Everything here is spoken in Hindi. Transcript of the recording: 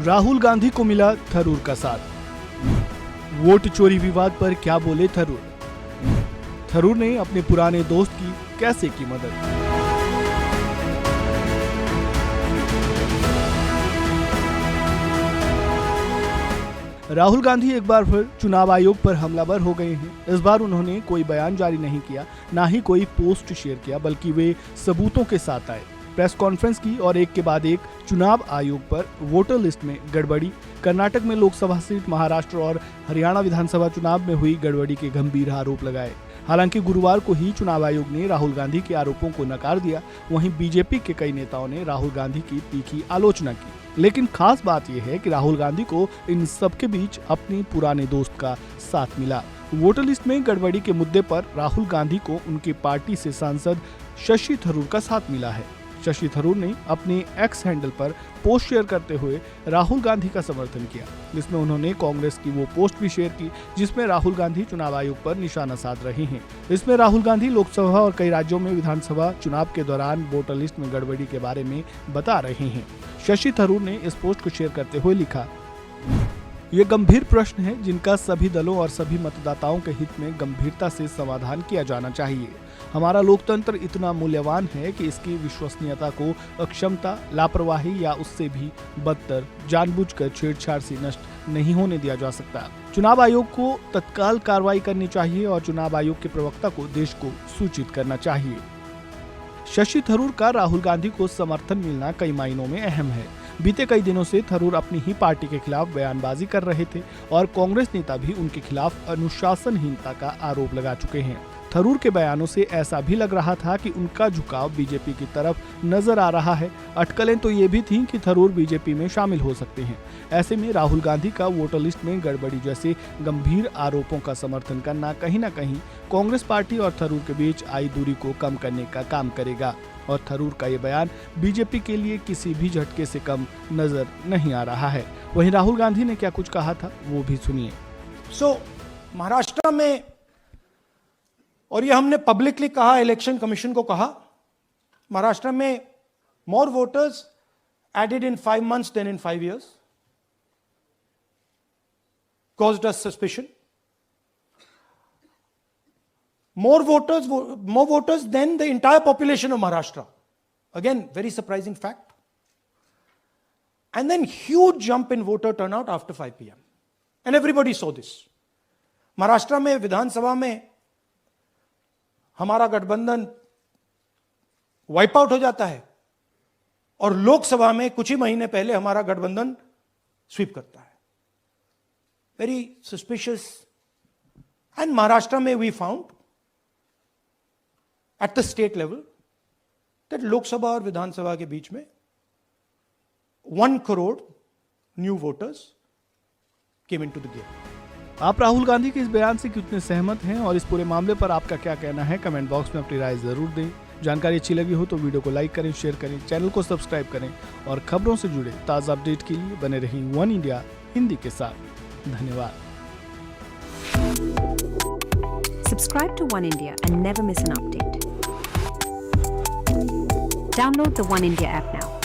राहुल गांधी को मिला थरूर का साथ। वोट चोरी विवाद पर क्या बोले थरूर? थरूर ने अपने पुराने दोस्त की कैसे की मदद? राहुल गांधी एक बार फिर चुनाव आयोग पर हमलावर हो गए हैं। इस बार उन्होंने कोई बयान जारी नहीं किया, ना ही कोई पोस्ट शेयर किया, बल्कि वे सबूतों के साथ आए, प्रेस कॉन्फ्रेंस की और एक के बाद एक चुनाव आयोग पर वोटर लिस्ट में गड़बड़ी, कर्नाटक में लोकसभा सीट, महाराष्ट्र और हरियाणा विधानसभा चुनाव में हुई गड़बड़ी के गंभीर आरोप लगाए। हालांकि गुरुवार को ही चुनाव आयोग ने राहुल गांधी के आरोपों को नकार दिया। वहीं बीजेपी के कई नेताओं ने राहुल गांधी की तीखी आलोचना की। लेकिन खास बात यह है कि राहुल गांधी को इन सब के बीच अपने पुराने दोस्त का साथ मिला। वोटर लिस्ट में गड़बड़ी के मुद्दे पर राहुल गांधी को उनकी पार्टी से सांसद शशि थरूर का साथ मिला है। शशि थरूर ने अपने एक्स हैंडल पर पोस्ट शेयर करते हुए राहुल गांधी का समर्थन किया, जिसमें उन्होंने कांग्रेस की वो पोस्ट भी शेयर की जिसमें राहुल गांधी चुनाव आयोग पर निशाना साध रहे हैं। इसमें राहुल गांधी लोकसभा और कई राज्यों में विधानसभा चुनाव के दौरान वोटर लिस्ट में गड़बड़ी के बारे में बता रहे हैं। शशि थरूर ने इस पोस्ट को शेयर करते हुए लिखा, ये गंभीर प्रश्न है जिनका सभी दलों और सभी मतदाताओं के हित में गंभीरता से समाधान किया जाना चाहिए। हमारा लोकतंत्र इतना मूल्यवान है कि इसकी विश्वसनीयता को अक्षमता, लापरवाही या उससे भी बदतर जानबूझकर छेड़छाड़ से नष्ट नहीं होने दिया जा सकता। चुनाव आयोग को तत्काल कार्रवाई करनी चाहिए और चुनाव आयोग के प्रवक्ता को देश को सूचित करना चाहिए। शशि थरूर का राहुल गांधी को समर्थन मिलना कई मायनों में अहम है। बीते कई दिनों से थरूर अपनी ही पार्टी के खिलाफ बयानबाजी कर रहे थे और कांग्रेस नेता भी उनके खिलाफ अनुशासनहीनता का आरोप लगा चुके हैं। थरूर के बयानों से ऐसा भी लग रहा था कि उनका झुकाव बीजेपी की तरफ नजर आ रहा है। अटकलें तो ये भी थीं कि थरूर बीजेपी में शामिल हो सकते हैं। ऐसे में राहुल गांधी का वोटर लिस्ट में गड़बड़ी जैसे गंभीर आरोपों का समर्थन करना कहीं न कहीं कांग्रेस पार्टी और थरूर के बीच आई दूरी को कम करने का काम करेगा। और थरूर का ये बयान बीजेपी के लिए किसी भी झटके से कम नजर नहीं आ रहा है। वहीं राहुल गांधी ने क्या कुछ कहा था वो भी सुनिए। महाराष्ट्र में, और ये हमने पब्लिकली कहा, इलेक्शन कमीशन को कहा, महाराष्ट्र में more voters added in 5 months then in 5 years caused us suspicion. More voters than the entire population of Maharashtra. Again, very surprising fact. And then huge jump in voter turnout after 5 PM. And everybody saw this. Maharashtra में विधानसभा में हमारा गठबंधन वाइप आउट हो जाता है और लोकसभा में कुछ ही महीने पहले हमारा गठबंधन स्वीप करता है। Very suspicious. एंड महाराष्ट्र में we found at the state level that Lok Sabha और विधानसभा के बीच में 1 crore new voters came into the game. आप राहुल गांधी के इस बयान से कितने सहमत हैं और इस पूरे मामले पर आपका क्या कहना है? कमेंट बॉक्स में अपनी राय जरूर दें। जानकारी अच्छी लगी हो तो वीडियो को लाइक करें, शेयर करें, चैनल को सब्सक्राइब करें और खबरों से जुड़े ताज़ा अपडेट के लिए बने रहिए वन इंडिया हिंदी के साथ। धन्यवाद। Subscribe to One India and never miss an update. Download the One India app now.